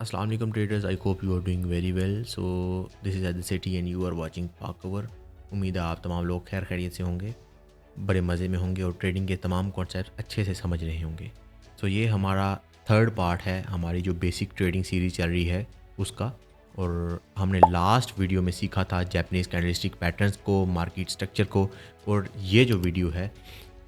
Assalamu alaikum traders. I hope you are doing very well. So this is Adil Sethi and you are watching Park Cover. उम्मीद है आप तमाम लोग खैर खैरियत से होंगे, बड़े मज़े में होंगे और ट्रेडिंग के तमाम कॉन्सेप्ट अच्छे से समझ रहे होंगे। तो ये हमारा थर्ड पार्ट है हमारी जो बेसिक ट्रेडिंग सीरीज़ चल रही है उसका। और हमने लास्ट वीडियो में सीखा था जैपनीज़ कैंडलस्टिक पैटर्न्स को, मार्केट स्ट्रक्चर को। और ये जो वीडियो है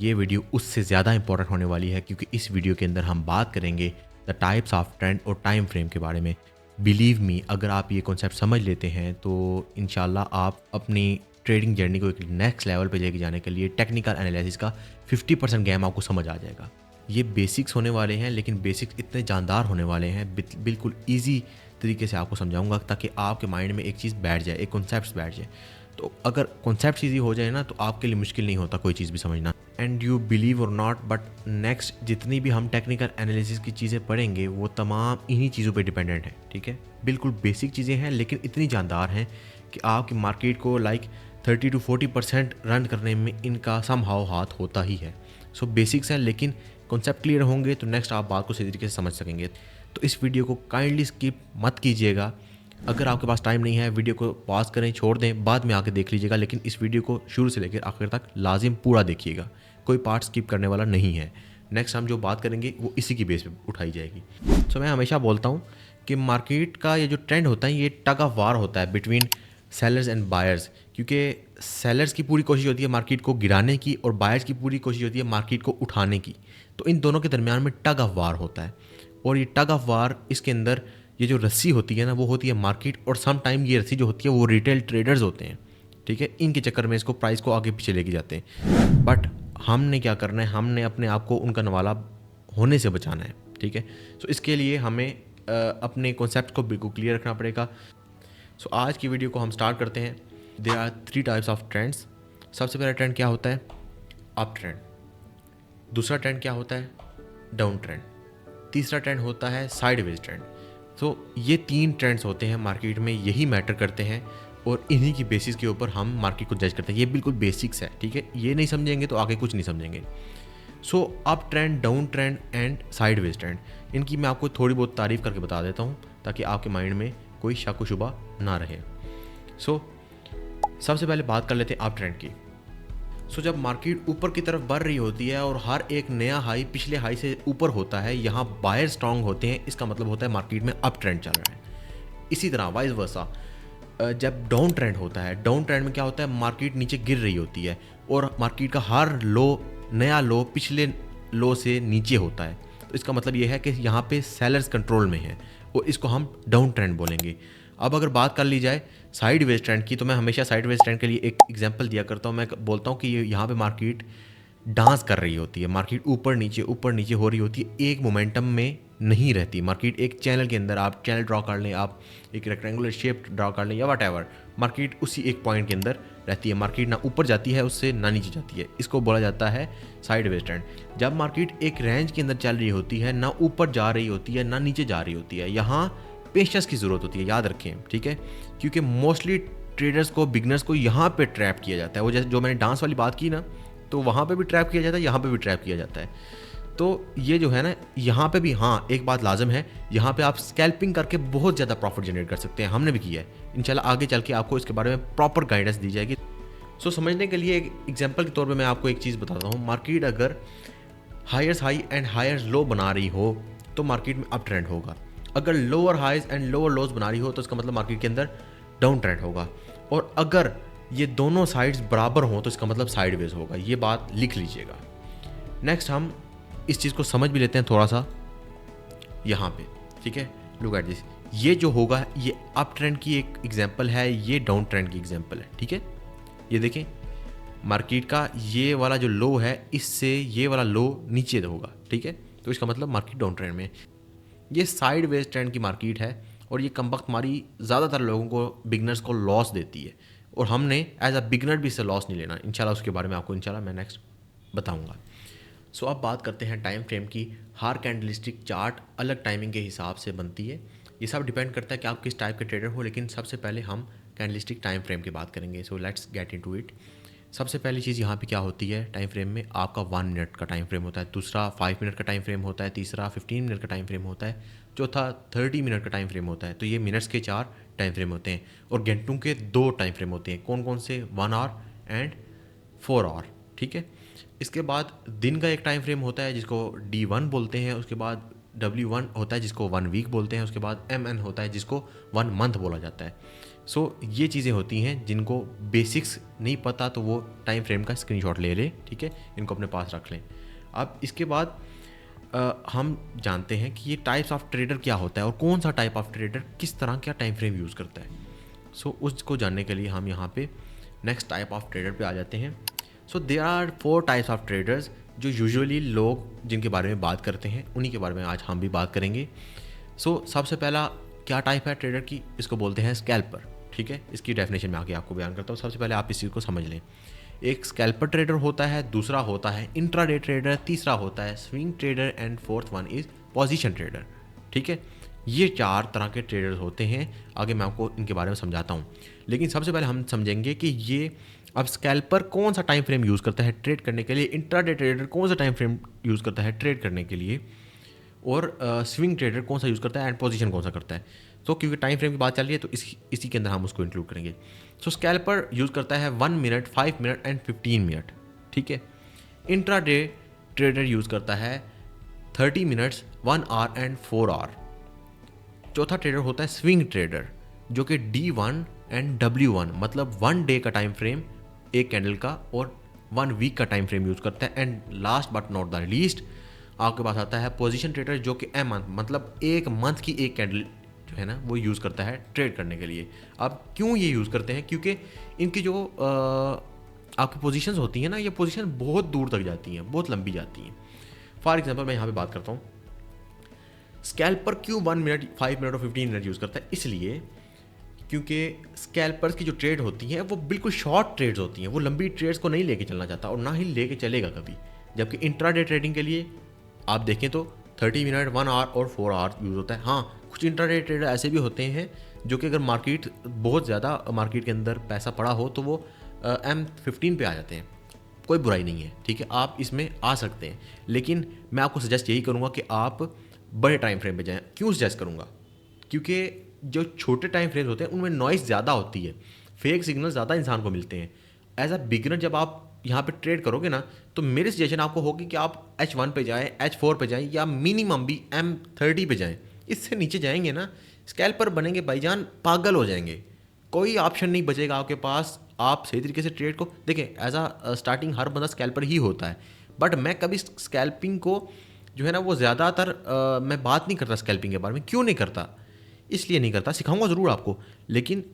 ये वीडियो उससे ज़्यादा इंपॉर्टेंट होने वाली है, क्योंकि इस वीडियो के अंदर हम बात करेंगे द टाइप्स ऑफ ट्रेंड और टाइम फ्रेम के बारे में। बिलीव मी, अगर आप ये कॉन्सेप्ट समझ लेते हैं तो इंशाल्लाह आप अपनी ट्रेडिंग जर्नी को एक नेक्स्ट लेवल पे लेके जाने के लिए टेक्निकल एनालिसिस का 50% गेम आपको समझ आ जाएगा। ये बेसिक्स होने वाले हैं, लेकिन बेसिक्स इतने जानदार होने वाले हैं, बिल्कुल ईजी तरीके से आपको समझाऊंगा ताकि आपके माइंड में एक चीज़ बैठ जाए, एक कॉन्सेप्ट बैठ जाए। तो अगर कॉन्सेप्ट ईजी हो जाए ना तो आपके लिए मुश्किल नहीं होता कोई चीज़ भी समझना। एंड यू बिलीव और नॉट, बट नेक्स्ट जितनी भी हम टेक्निकल एनालिसिस की चीज़ें पढ़ेंगे वो तमाम इन्हीं चीज़ों पे डिपेंडेंट है। ठीक है, बिल्कुल बेसिक चीज़ें हैं लेकिन इतनी जानदार हैं कि आपकी मार्केट को 30 to 40% रन करने में इनका समहाउ हाथ होता ही है। सो बेसिक्स हैं, लेकिन कॉन्सेप्ट क्लियर होंगे तो नेक्स्ट आप बात को सही तरीके से समझ सकेंगे। तो इस वीडियो को काइंडली स्किप मत कीजिएगा। अगर आपके पास टाइम नहीं है वीडियो को पॉज करें, छोड़ दें, बाद में आके देख लीजिएगा, लेकिन इस वीडियो को शुरू से लेकर आखिर तक लाजिम पूरा देखिएगा, कोई पार्ट स्किप करने वाला नहीं है। नेक्स्ट हम जो बात करेंगे वो इसी की बेस पे उठाई जाएगी। सो मैं हमेशा बोलता हूँ कि मार्केट का ये जो ट्रेंड होता है ये टग ऑफ वार होता है बिटवीन सेलर्स एंड बायर्स, क्योंकि सेलर्स की पूरी कोशिश होती है मार्केट को गिराने की और बायर्स की पूरी कोशिश होती है मार्केट को उठाने की। तो इन दोनों के दरमियान में टग ऑफ वार होता है। और ये टग ऑफ वार, इसके अंदर ये जो रस्सी होती है ना वो होती है मार्केट, और सम टाइम ये रस्सी जो होती है वो रिटेल ट्रेडर्स होते हैं। ठीक है, इनके चक्कर में इसको प्राइस को आगे पीछे लेके जाते हैं। बट हमने क्या करना है, हमने अपने आप को उनका नवाला होने से बचाना है। ठीक है, सो इसके लिए हमें अपने कॉन्सेप्ट को बिल्कुल क्लियर रखना पड़ेगा। सो आज की वीडियो को हम स्टार्ट करते हैं। There are 3 types of trends. सबसे पहला ट्रेंड क्या होता है? Up trend. दूसरा ट्रेंड क्या होता है? Down trend. तीसरा ट्रेंड होता है साइडवेज ट्रेंड। तो ये 3 ट्रेंड्स होते हैं मार्केट में, यही मैटर करते हैं और इन्हीं की बेसिस के ऊपर हम मार्केट को जज करते हैं। ये बिल्कुल बेसिक्स है। ठीक है, ये नहीं समझेंगे तो आगे कुछ नहीं समझेंगे। So up trend, down trend and sideways trend, इनकी मैं आपको थोड़ी बहुत तारीफ करके बता देता हूँ ताकि आपके माइंड में कोई शक व शुबा ना रहे। सो सबसे पहले बात कर लेते हैं अप ट्रेंड की। सो जब मार्केट ऊपर की तरफ बढ़ रही होती है और हर एक नया हाई पिछले हाई से ऊपर होता है, यहाँ बायर स्ट्रांग होते हैं, इसका मतलब होता है मार्केट में अप ट्रेंड चल रहा है। इसी तरह वाइस वर्सा जब डाउन ट्रेंड होता है, डाउन ट्रेंड में क्या होता है, मार्केट नीचे गिर रही होती है और मार्केट का हर लो, नया लो पिछले लो से नीचे होता है। तो इसका मतलब ये है कि यहाँ पे सेलर्स कंट्रोल में है और इसको हम डाउन ट्रेंड बोलेंगे। अब अगर बात कर ली जाए साइडवेज ट्रेंड की, तो मैं हमेशा साइडवेज ट्रेंड के लिए एक एग्जांपल दिया करता हूँ। मैं बोलता हूँ कि यहाँ पे मार्केट डांस कर रही होती है, मार्केट ऊपर नीचे हो रही होती है, एक मोमेंटम में नहीं रहती मार्केट। एक चैनल के अंदर आप चैनल ड्रॉ कर लें, आप एक रेक्टेंगुलर शेप ड्रॉ कर लें या वट एवर, मार्केट उसी एक पॉइंट के अंदर रहती है। मार्केट ना ऊपर जाती है उससे ना नीचे जाती है, इसको बोला जाता है साइडवेज ट्रेंड। जब मार्केट एक रेंज के अंदर चल रही होती है, ना ऊपर जा रही होती है ना नीचे जा रही होती है, यहाँ पेशेंस की ज़रूरत होती है, याद रखें। ठीक है, क्योंकि मोस्टली ट्रेडर्स को, बिगनर्स को यहाँ पे ट्रैप किया जाता है। वो जैसे जो मैंने डांस वाली बात की ना, तो वहाँ पे भी ट्रैप किया जाता है, यहाँ पे भी ट्रैप किया जाता है। तो ये जो है ना, यहाँ पे भी हाँ एक बात लाजम है, यहाँ पे आप स्कैल्पिंग करके बहुत ज़्यादा प्रॉफिट जनरेट कर सकते हैं। हमने भी किया है, इंशाल्लाह आगे चल के आपको इसके बारे में प्रॉपर गाइडेंस दी जाएगी। सो समझने के लिए एक एग्जाम्पल के तौर पर मैं आपको एक चीज़ बताता हूँ। मार्केट अगर हायर्स हाई एंड हायर्स लो बना रही हो तो मार्केट में अप ट्रेंड होगा। अगर lower highs and lower lows बना रही हो तो इसका मतलब मार्केट के अंदर डाउन ट्रेंड होगा। और अगर ये दोनों साइड्स बराबर हों तो इसका मतलब साइडवेज होगा। ये बात लिख लीजिएगा। नेक्स्ट हम इस चीज़ को समझ भी लेते हैं थोड़ा सा यहाँ पे। ठीक है, लुक एट दिस। ये जो होगा ये अप ट्रेंड की एक एग्जांपल है, ये डाउन ट्रेंड की एग्जांपल है। ठीक है, ये देखें, मार्केट का ये वाला जो लो है इससे ये वाला लो नीचे होगा। ठीक है, तो इसका मतलब मार्केट डाउन ट्रेंड में। ये साइडवेज ट्रेंड की मार्केट है और ये कमबख्त हमारी ज़्यादातर लोगों को, बिगनर्स को लॉस देती है और हमने एज अ बिगनर भी इससे लॉस नहीं लेना। इंशाल्लाह उसके बारे में आपको इंशाल्लाह मैं नेक्स्ट बताऊंगा। सो अब बात करते हैं टाइम फ्रेम की। हर कैंडलस्टिक चार्ट अलग टाइमिंग के हिसाब से बनती है। ये सब डिपेंड करता है कि आप किस टाइप के ट्रेडर हो, लेकिन सबसे पहले हम कैंडलस्टिक टाइम फ्रेम की बात करेंगे। So let's get into it. सबसे पहली चीज़ यहाँ पे क्या होती है टाइम फ्रेम में, आपका 1 मिनट का टाइम फ्रेम होता है, दूसरा 5 मिनट का टाइम फ्रेम होता है, तीसरा 15 मिनट का टाइम फ्रेम होता है, चौथा 30 मिनट का टाइम फ्रेम होता है। तो ये मिनट्स के 4 टाइम फ्रेम होते हैं और घंटों के 2 टाइम फ्रेम होते हैं। कौन कौन से? 1 आवर एंड 4 आवर। ठीक है। इसके बाद दिन का एक टाइम फ्रेम होता है जिसको D1 बोलते हैं, उसके बाद W1 होता है जिसको 1 वीक बोलते हैं, उसके बाद MN होता है जिसको 1 मंथ बोला जाता है। सो ये चीज़ें होती हैं जिनको बेसिक्स नहीं पता तो वो टाइम फ्रेम का स्क्रीनशॉट ले लें। ठीक है, इनको अपने पास रख लें। अब इसके बाद हम जानते हैं कि ये टाइप्स ऑफ ट्रेडर क्या होता है और कौन सा टाइप ऑफ ट्रेडर किस तरह का टाइम फ्रेम यूज़ करता है। सो उसको जानने के लिए हम यहाँ पे नेक्स्ट टाइप ऑफ ट्रेडर पे आ जाते हैं। So there are 4 types of traders जो यूजुअली लोग जिनके बारे में बात करते हैं, उन्हीं के बारे में आज हम भी बात करेंगे। सो सबसे पहला क्या टाइप है ट्रेडर की, इसको बोलते हैं स्कैल्पर। ठीक है, इसकी डेफिनेशन में आगे आपको बयान करता हूँ। सबसे पहले आप इस चीज़ को समझ लें। एक स्कैल्पर ट्रेडर होता है, दूसरा होता है इंट्राडे ट्रेडर, तीसरा होता है swing trader and fourth one is position trader. ठीक है, ये 4 तरह के ट्रेडर्स होते हैं। आगे मैं आपको इनके बारे में समझाता हूँ, लेकिन सबसे पहले हम समझेंगे कि ये अब स्कैल्पर कौन सा टाइम फ्रेम यूज़ करता है ट्रेड करने के लिए, इंट्राडे ट्रेडर कौन सा टाइम फ्रेम यूज़ करता है ट्रेड करने के लिए, और स्विंग ट्रेडर कौन सा यूज़ करता है एंड पोजीशन कौन सा करता है। तो क्योंकि टाइम फ्रेम की बात चल रही है तो इसी के अंदर हम उसको इंक्लूड करेंगे। सो स्कैल्पर यूज़ करता है 1 मिनट, 5 मिनट एंड 15 मिनट। ठीक है। इंट्राडे ट्रेडर यूज़ करता है 30 मिनट्स, 1 आवर एंड 4 आवर। चौथा ट्रेडर होता है स्विंग ट्रेडर जो कि D1 एंड W1 मतलब 1 डे का टाइम फ्रेम एक कैंडल का और 1 वीक का टाइम फ्रेम यूज़ करता है। And last but not the least आपके पास आता है पोजीशन ट्रेडर जो कि M मंथ मतलब एक मंथ की एक कैंडल जो है ना वो यूज़ करता है ट्रेड करने के लिए। अब क्यों ये यूज़ करते हैं? क्योंकि इनकी जो आपकी पोजीशंस होती हैं ना, ये पोजीशन बहुत दूर तक जाती हैं, बहुत लंबी जाती हैं। फॉर एग्जांपल मैं यहाँ पे बात करता हूँ, स्कैल्पर क्यों 1 मिनट, 5 मिनट और 15 मिनट यूज़ करता है? इसलिए क्योंकि स्कैल्पर्स की जो ट्रेड होती हैं वो बिल्कुल शॉर्ट ट्रेड्स होती हैं, वो लंबी ट्रेड्स को नहीं लेके चलना चाहता और ना ही लेके चलेगा कभी। जबकि इंट्राडे ट्रेडिंग के लिए आप देखें तो 30 मिनट, 1 आवर और 4 आवर यूज़ होता है। हाँ, कुछ इंट्राडे ट्रेडर ऐसे भी होते हैं जो कि अगर मार्केट बहुत ज़्यादा मार्केट के अंदर पैसा पड़ा हो तो वो M15 पे आ जाते हैं। कोई बुराई नहीं है, ठीक है, आप इसमें आ सकते हैं, लेकिन मैं आपको सजेस्ट यही करूँगा कि आप बड़े टाइम फ्रेम पे जाएं। क्यों सजेस्ट करूँगा? क्योंकि जो छोटे टाइम फ्रेम्स होते हैं उनमें नॉइस ज़्यादा होती है, फेक सिग्नल ज़्यादा इंसान को मिलते हैं। एज अ बिगिनर जब आप यहाँ पे ट्रेड करोगे ना तो मेरी सजेशन आपको होगी कि आप H1 पे जाएं, H4 पे जाएं या मिनिमम भी M30 पे जाएं। इससे नीचे जाएंगे ना स्कैल्पर बनेंगे भाईजान, पागल हो जाएंगे, कोई ऑप्शन नहीं बचेगा आपके पास। आप सही तरीके से ट्रेड को देखें, एज अ स्टार्टिंग हर बंदा स्कैल्पर ही होता है, बट मैं कभी स्कैल्पिंग को जो है ना वो ज़्यादातर मैं बात नहीं करता स्कैल्पिंग के बारे में। क्यों नहीं करता? इसलिए नहीं करता, सिखाऊंगा ज़रूर आपको, लेकिन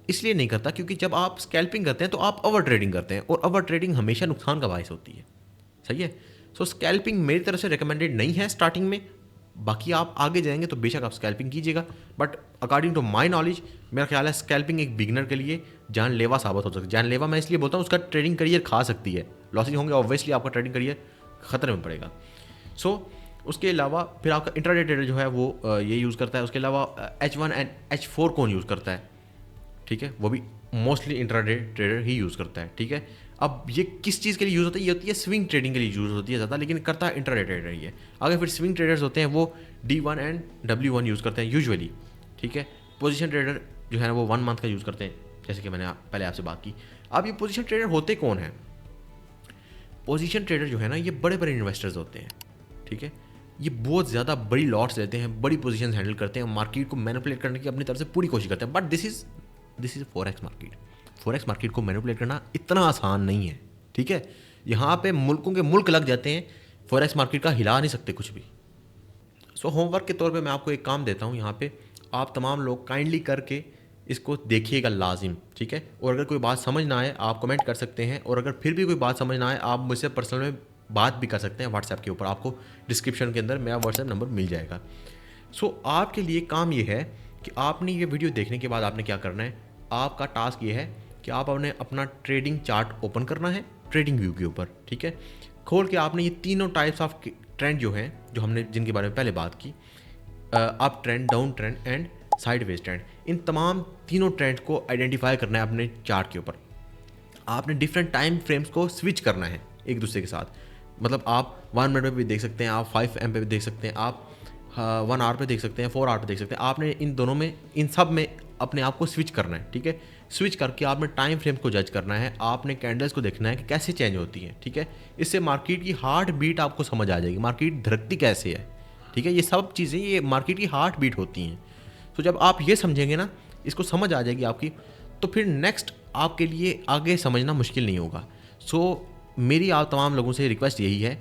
इसलिए नहीं करता क्योंकि जब आप स्कैल्पिंग करते हैं तो आप ओवर ट्रेडिंग करते हैं और ओवर ट्रेडिंग हमेशा नुकसान का बायस होती है। सही है। सो स्कैल्पिंग मेरी तरफ से रिकमेंडेड नहीं है स्टार्टिंग में। बाकी आप आगे जाएंगे तो बेशक आप स्कैल्पिंग कीजिएगा, but according to my knowledge मेरा ख्याल है स्कैल्पिंग एक बिगिनर के लिए जानलेवा साबित हो सकती है। जानलेवा मैं इसलिए बोलता हूँ उसका ट्रेडिंग करियर खा सकती है, लॉसेज होंगे ऑब्वियसली, आपका ट्रेडिंग करियर खतरे में पड़ेगा। सो उसके अलावा फिर आपका इंट्राडे ट्रेडर जो है वो ये यूज़ करता है। उसके अलावा H1 एंड H4 कौन यूज़ करता है? ठीक है, वो भी मोस्टली इंट्राडे ट्रेडर ही यूज़ करता है। ठीक है, अब ये किस चीज़ के लिए यूज़ होता है? ये होती है स्विंग ट्रेडिंग के लिए यूज़ होती है ज़्यादा, लेकिन करता है इंट्राडे ट्रेडर ही है। आगे फिर स्विंग ट्रेडर्स होते हैं वो D1 एंड W1 यूज़ करते हैं यूजुअली। ठीक है, पोजीशन ट्रेडर जो है ना वो 1 मंथ का यूज़ करते हैं, जैसे कि मैंने पहले आपसे बात की। अब ये पोजीशन ट्रेडर होते कौन हैं? पोजीशन ट्रेडर जो है ना ये बड़े बड़े इन्वेस्टर्स होते हैं। ठीक है, ये बहुत ज़्यादा बड़ी लॉट्स लेते हैं, बड़ी पोजीशन हैंडल करते हैं, मार्केट को मैनिपुलेट करने की अपनी तरफ से पूरी कोशिश करते हैं। But this is forex market. Forex market को मैनिपुलेट करना इतना आसान नहीं है। ठीक है, यहाँ पे मुल्कों के मुल्क लग जाते हैं, फॉरेक्स मार्केट का हिला नहीं सकते कुछ भी। सो होमवर्क के तौर पे मैं आपको एक काम देता हूँ, यहाँ पे आप तमाम लोग काइंडली करके इसको देखिएगा लाजिम। ठीक है, और अगर कोई बात समझ ना आए आप कमेंट कर सकते हैं, और अगर फिर भी कोई बात समझ ना आए आप मुझसे पर्सनल में बात भी कर सकते हैं व्हाट्सएप के ऊपर। आपको डिस्क्रिप्शन के अंदर मेरा व्हाट्सएप नंबर मिल जाएगा। सो आपके लिए काम ये है कि आपने ये वीडियो देखने के बाद आपने क्या करना है, आपका टास्क ये है कि आप अपना ट्रेडिंग चार्ट ओपन करना है ट्रेडिंग व्यू के ऊपर। ठीक है, खोल के आपने ये तीनों टाइप्स ऑफ ट्रेंड जो हैं, जो हमने जिनके बारे में पहले बात की, up trend, down trend and sideways trend, इन तमाम तीनों ट्रेंड्स को आइडेंटिफाई करना है अपने चार्ट के ऊपर। आपने डिफरेंट टाइम फ्रेम्स को स्विच करना है एक दूसरे के साथ। मतलब आप 1 मिनट में भी देख सकते हैं, आप 5 AM पे भी देख सकते हैं, आप 1 आवर पे देख सकते हैं, 4 आवर पे देख सकते हैं। आपने इन दोनों में, इन सब में अपने आप को स्विच करना है, ठीक है। स्विच करके आपने टाइम फ्रेम को जज करना है, आपने कैंडल्स को देखना है कि कैसे चेंज होती हैं, ठीक है। इससे मार्केट की हार्ट बीट आपको समझ आ जाएगी, मार्केट धड़कती कैसे है, ठीक है। ये सब चीज़ें ये मार्केट की हार्ट बीट होती हैं। तो जब आप ये समझेंगे ना, इसको समझ आ जाएगी आपकी, तो फिर नेक्स्ट आपके लिए आगे समझना मुश्किल नहीं होगा। सो मेरी आप तमाम लोगों से रिक्वेस्ट यही है,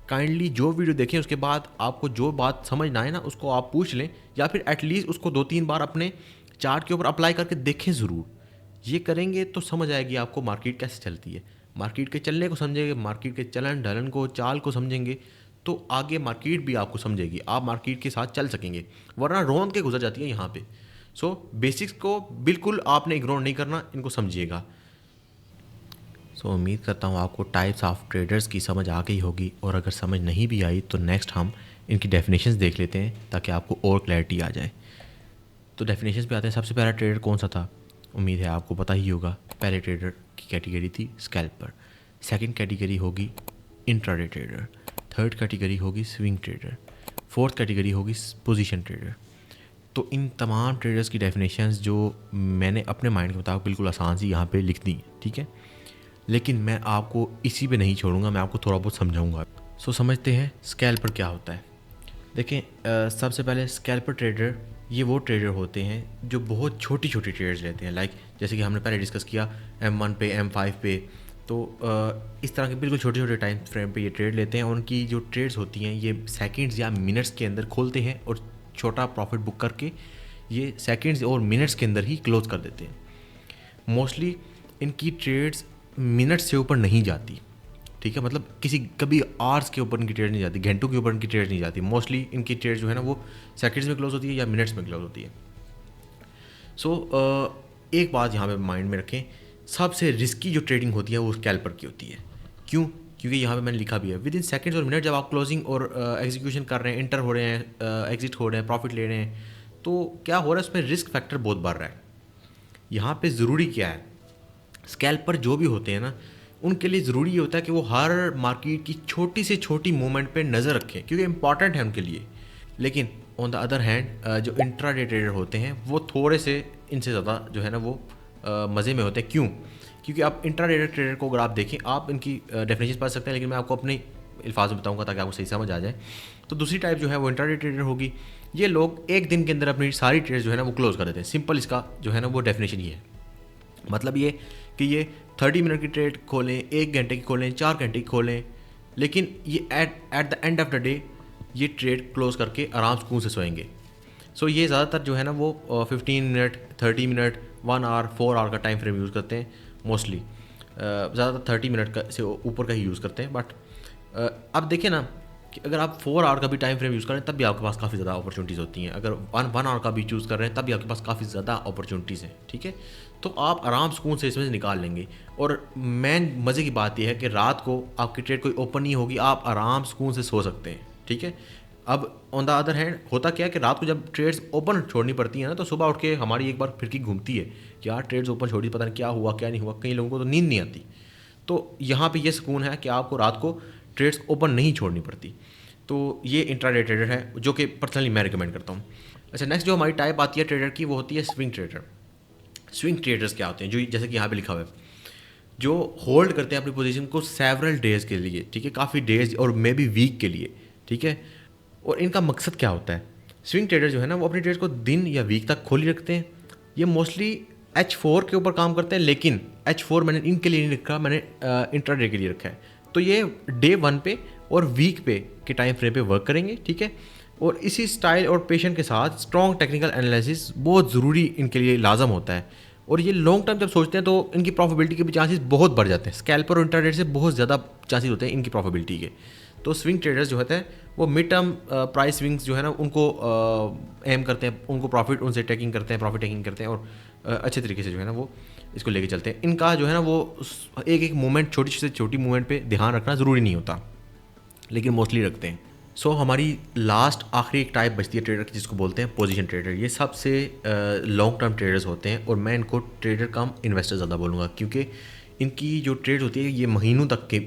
काइंडली जो वीडियो देखें उसके बाद आपको जो बात समझ ना आए ना, उसको आप पूछ लें, या फिर एटलीस्ट उसको 2-3 बार अपने चार्ट के ऊपर अप्लाई करके देखें ज़रूर। ये करेंगे तो समझ आएगी आपको मार्केट कैसे चलती है। मार्केट के चलने को समझेंगे, मार्केट के चलन ढलन को, चाल को समझेंगे, तो आगे मार्केट भी आपको समझेगी, आप मार्केट के साथ चल सकेंगे, वरना रौंद के गुजर जाती है यहाँ पे। सो बेसिक्स को बिल्कुल आपने इग्नोर नहीं करना, इनको समझिएगा। सो उम्मीद करता हूँ आपको टाइप्स ऑफ ट्रेडर्स की समझ आ गई होगी, और अगर समझ नहीं भी आई तो नेक्स्ट हम इनकी डेफिनेशंस देख लेते हैं ताकि आपको और क्लैरिटी आ जाए। तो डेफिनेशंस पे आते हैं। सबसे पहला ट्रेडर कौन सा था, उम्मीद है आपको पता ही होगा। पहले ट्रेडर की कैटेगरी थी स्कैल्पर, सेकंड कैटेगरी होगी इंट्राडे ट्रेडर, थर्ड कैटेगरी होगी स्विंग ट्रेडर, फोर्थ कैटेगरी होगी पोजीशन ट्रेडर। तो इन तमाम ट्रेडर्स की डेफिनेशंस जो मैंने अपने माइंड के मुताबिक बिल्कुल आसान सी यहाँ पे लिख दी, ठीक है। लेकिन मैं आपको इसी पे नहीं छोड़ूंगा, मैं आपको थोड़ा बहुत समझाऊंगा। सो समझते हैं स्कैल्पर क्या होता है। देखें, सबसे पहले स्कैल्पर ट्रेडर ये वो ट्रेडर होते हैं जो बहुत छोटी छोटी ट्रेड्स लेते हैं। लाइक जैसे कि हमने पहले डिस्कस किया M1 पे, M5 पे, तो इस तरह के बिल्कुल छोटे छोटे टाइम फ्रेम पे ये ट्रेड लेते हैं। उनकी जो ट्रेड्स होती हैं ये सेकंड्स या मिनट्स के अंदर खोलते हैं, और छोटा प्रॉफिट बुक करके ये सेकंड्स और मिनट्स के अंदर ही क्लोज कर देते हैं। मोस्टली इनकी ट्रेड्स मिनट्स से ऊपर नहीं जाती, ठीक है। मतलब किसी कभी आवर्स के ऊपर इनकी ट्रेड नहीं जाती, घंटों के ऊपर इनकी ट्रेड नहीं जाती। मोस्टली इनकी ट्रेड जो है ना वो सेकंड्स में क्लोज होती है या मिनट्स में क्लोज होती है। सो एक बात यहाँ पे माइंड में रखें, सबसे रिस्की जो ट्रेडिंग होती है वो स्कैल्पर की होती है। क्यों? क्योंकि यहाँ पे मैंने लिखा भी है, विद इन सेकेंड्स और मिनट जब आप क्लोजिंग और एग्जीक्यूशन कर रहे हैं, इंटर हो रहे हैं, एग्जिट हो रहे हैं, प्रॉफिट ले रहे हैं, तो क्या हो रहा है, उसमें रिस्क फैक्टर बहुत बढ़ रहा है। यहाँ पे ज़रूरी क्या है, स्कैल्पर जो भी होते हैं ना, उनके लिए ज़रूरी ये होता है कि वो हर मार्केट की छोटी से छोटी मूवमेंट पे नज़र रखें, क्योंकि इंपॉर्टेंट है उनके लिए। लेकिन ऑन द अदर हैंड जो इंट्राडे ट्रेडर होते हैं वो थोड़े से इनसे ज़्यादा जो है ना वो मज़े में होते हैं। क्यों? क्योंकि आप इंट्राडे ट्रेडर को अगर आप देखें, आप इनकी डेफिनेशन पढ़ सकते हैं, लेकिन मैं आपको अपने अल्फाज में बताऊँगा ताकि आपको सही समझ आ जाए। तो दूसरी टाइप जो है वो इंट्राडे ट्रेडर होगी। ये लोग एक दिन के अंदर अपनी सारी ट्रेड जो है ना वो क्लोज कर देते हैं। सिंपल इसका जो है ना वो डेफिनेशन ये है। मतलब ये कि ये 30 मिनट की ट्रेड खोलें, 1 घंटे की खोलें, 4 घंटे की खोलें, लेकिन ये at the end of the day ये ट्रेड क्लोज करके आराम सुकून से सोएंगे। सो ये ज़्यादातर जो है ना वो 15 मिनट, 30 मिनट, 1 आवर, 4 आवर का टाइम फ्रेम यूज़ करते हैं। मोस्टली ज़्यादातर 30 मिनट का से ऊपर का ही यूज़ करते हैं। बट अब देखिए ना कि अगर आप 4 आवर का भी टाइम फ्रेम यूज़ करें तब भी आपके पास काफ़ी ज़्यादा अपॉर्चुनिटीज़ होती हैं। अगर 1 आवर का भी चूज़ कर रहे हैं तब भी आपके पास काफ़ी ज़्यादा अपॉर्चुनिटीज़ हैं, ठीक है। तो आप आराम सुकून से इसमें से निकाल लेंगे। और मेन मज़े की बात यह है कि रात को आपकी ट्रेड कोई ओपन नहीं होगी, आप आराम सुकून से सो सकते हैं, ठीक है। अब ऑन द अदर हैंड होता क्या है कि रात को जब ट्रेड्स ओपन छोड़नी पड़ती है ना, तो सुबह उठ के हमारी एक बार फिरकी घूमती है कि यार ट्रेड्स ओपन छोड़ी, पता नहीं क्या हुआ क्या नहीं हुआ। कई लोगों को तो नींद नहीं आती। तो यहाँ पे ये सुकून है कि आपको रात को ट्रेड्स ओपन नहीं छोड़नी पड़ती। तो ये इंट्राडे ट्रेडर है जो कि पर्सनली मैं रिकमेंड करता हूँ। अच्छा, नेक्स्ट जो हमारी टाइप आती है ट्रेडर की वो होती है स्विंग ट्रेडर। स्विंग ट्रेडर्स क्या होते हैं? जो जैसे कि यहाँ पे लिखा हुआ है, जो होल्ड करते हैं अपनी पोजीशन को सेवरल डेज़ के लिए, ठीक है, काफ़ी डेज और मे बी वीक के लिए, ठीक है। और इनका मकसद क्या होता है? स्विंग ट्रेडर जो है ना वो अपनी ट्रेड को दिन या वीक तक खोली रखते हैं। ये मोस्टली H4 के ऊपर काम करते हैं, लेकिन H4 मैंने इनके लिए नहीं रखा, मैंने इंट्राडे के लिए रखा है। तो ये डे 1 पे और वीक पे के टाइम फ्रेम पे वर्क करेंगे, ठीक है। और इसी स्टाइल और पेशेंस के साथ स्ट्रॉन्ग टेक्निकल एनालिसिस बहुत ज़रूरी इनके लिए लाजम होता है। और ये लॉन्ग टर्म जब सोचते हैं तो इनकी प्रॉफिबिलिटी के भी चांसेस बहुत बढ़ जाते हैं। स्कैल्पर और इंट्राडे से बहुत ज़्यादा चांसेस होते हैं इनकी प्रॉफिबिलिटी के। तो स्विंग ट्रेडर्स जो होते हैं वो मिड टर्म प्राइस स्विंग्स जो है ना उनको एम करते हैं, उनको प्रॉफिट उनसे टेकिंग करते हैं, प्रॉफिट टेकिंग करते हैं, और अच्छे तरीके से जो है ना वो इसको लेके चलते हैं। इनका जो है ना वो एक एक मूवमेंट, छोटी से छोटी मूवमेंट पे ध्यान रखना ज़रूरी नहीं होता, लेकिन मोस्टली रखते हैं। सो हमारी लास्ट आखिरी एक टाइप बचती है ट्रेडर की, जिसको बोलते हैं पोजीशन ट्रेडर। ये सबसे लॉन्ग टर्म ट्रेडर्स होते हैं, और मैं इनको ट्रेडर कम इन्वेस्टर ज़्यादा बोलूँगा, क्योंकि इनकी जो ट्रेड होती है ये महीनों तक के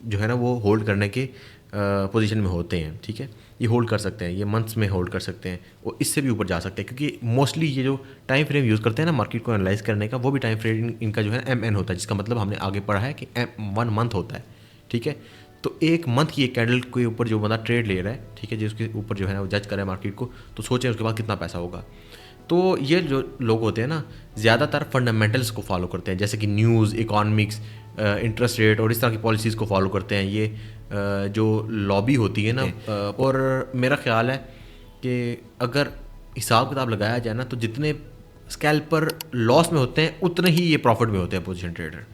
जो है ना वो होल्ड करने के पोजीशन में होते हैं, ठीक है। ये होल्ड कर सकते हैं, ये मंथ्स में होल्ड कर सकते हैं और इससे भी ऊपर जा सकते हैं, क्योंकि मोस्टली ये जो टाइम फ्रेम यूज़ करते हैं ना मार्केट को एनालाइज करने का, वो भी टाइम फ्रेम इनका जो है MN होता है, जिसका मतलब हमने आगे पढ़ा है कि 1 मंथ होता है, ठीक है। तो एक मंथ की एक कैंडल के ऊपर जो बंदा ट्रेड ले रहा है, ठीक है, जिसके ऊपर जो है ना वो जज कर रहा है मार्केट को, तो सोचें उसके बाद कितना पैसा होगा। तो ये जो लोग होते हैं ना ज़्यादातर फंडामेंटल्स को फॉलो करते हैं, जैसे कि न्यूज़, इकोनॉमिक्स, इंटरेस्ट रेट और इस तरह की पॉलिसीज़ को फॉलो करते हैं। ये जो लॉबी होती है ना, और मेरा ख्याल है कि अगर हिसाब किताब लगाया जाए ना तो जितने स्कैल्पर लॉस में होते हैं उतने ही ये प्रॉफिट में होते हैं पोजीशन ट्रेडर।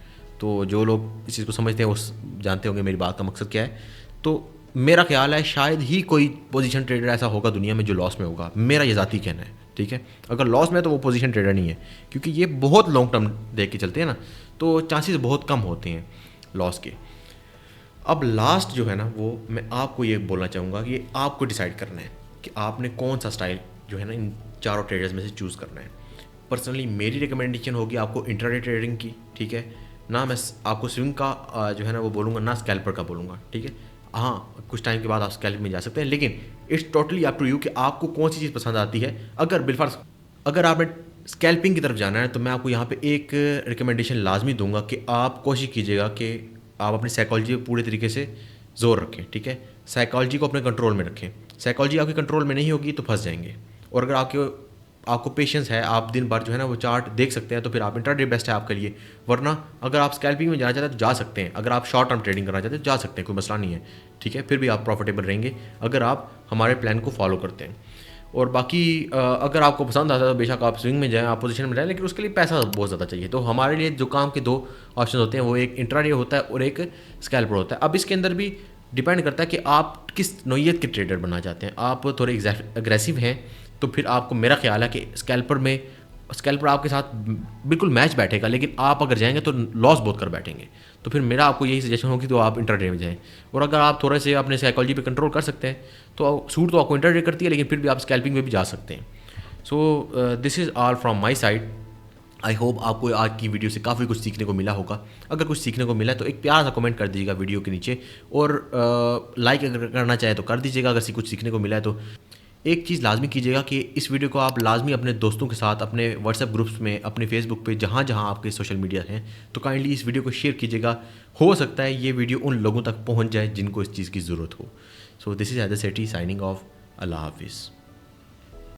तो जो लोग इस चीज़ को समझते हैं वो जानते होंगे मेरी बात का मकसद क्या है। तो मेरा ख्याल है शायद ही कोई पोजीशन ट्रेडर ऐसा होगा दुनिया में जो लॉस में होगा, मेरा ये ज़ाती कहना है, ठीक है। अगर लॉस में है तो वो पोजीशन ट्रेडर नहीं है, क्योंकि ये बहुत लॉन्ग टर्म देख के चलते हैं ना, तो चांसेस बहुत कम होते हैं लॉस के। अब लास्ट जो है ना वो मैं आपको ये बोलना चाहूँगा कि आपको डिसाइड करना है कि आपने कौन सा स्टाइल जो है ना इन चारों ट्रेडर्स में से चूज़ करना है। पर्सनली मेरी रिकमेंडेशन होगी आपको इंट्राडे ट्रेडिंग की, ठीक है ना। मैं आपको स्विंग का जो है ना वो बोलूँगा ना, स्कैल्पर का बोलूँगा, ठीक है। हाँ, कुछ टाइम के बाद आप स्कैल्प में जा सकते हैं, लेकिन it's totally up to you कि आपको कौन सी चीज़ पसंद आती है। अगर आपने स्कैल्पिंग की तरफ जाना है तो मैं आपको यहाँ पे एक रिकमेंडेशन लाजमी दूंगा कि आप कोशिश कीजिएगा कि आप अपनी साइकोलॉजी पे पूरे तरीके से जोर रखें, ठीक है। साइकोलॉजी को अपने कंट्रोल में रखें। साइकोलॉजी आपके कंट्रोल में नहीं होगी तो फंस जाएंगे। और अगर आपको पेशेंस है, आप दिन भर जो है ना वो चार्ट देख सकते हैं, तो फिर आप इंट्राडे बेस्ट है आपके लिए। वरना अगर आप स्कैल्पिंग में जाना चाहते हैं तो जा सकते हैं, अगर आप शॉर्ट टर्म ट्रेडिंग करना चाहते हैं तो जा सकते हैं, कोई मसला नहीं है, ठीक है। फिर भी आप प्रॉफिटेबल रहेंगे अगर आप हमारे प्लान को फॉलो करते हैं। और बाकी अगर आपको पसंद आता है तो बेशक आप स्विंग में जाएँ, आप पोजीशन में जाएँ, लेकिन उसके लिए पैसा बहुत ज़्यादा चाहिए। तो हमारे लिए जो काम के 2 ऑप्शन होते हैं वो एक इंट्राडे होता है और एक स्कैल्पर होता है। अब इसके अंदर भी डिपेंड करता है कि आप किस नौइयत के ट्रेडर बनना चाहते हैं। आप थोड़े एग्रेसिव हैं तो फिर आपको मेरा ख्याल है कि स्कैल्पर आपके साथ बिल्कुल मैच बैठेगा, लेकिन आप अगर जाएंगे तो लॉस बहुत कर बैठेंगे। तो फिर मेरा आपको यही सजेशन होगी तो आप इंट्राडे में जाएं। और अगर आप थोड़े से अपने साइकोलॉजी पे कंट्रोल कर सकते हैं तो सूट तो आपको इंट्राडे करती है, लेकिन फिर भी आप स्कैल्पिंग में भी जा सकते हैं। सो this is all from my side. I hope आपको आज की वीडियो से काफ़ी कुछ सीखने को मिला होगा। अगर कुछ सीखने को मिला है तो एक प्यारा सा कमेंट कर दीजिएगा वीडियो के नीचे, और लाइक अगर करना चाहे तो कर दीजिएगा अगर कुछ सीखने को मिला है तो। एक चीज़ लाजमी कीजिएगा कि इस वीडियो को आप लाजमी अपने दोस्तों के साथ, अपने व्हाट्सएप ग्रुप्स में, अपने फेसबुक पे, जहाँ जहाँ आपके सोशल मीडिया हैं, तो काइंडली इस वीडियो को शेयर कीजिएगा। हो सकता है ये वीडियो उन लोगों तक पहुँच जाए जिनको इस चीज़ की ज़रूरत हो। So this is Haider Sethi signing off. अल्लाह हाफिज़।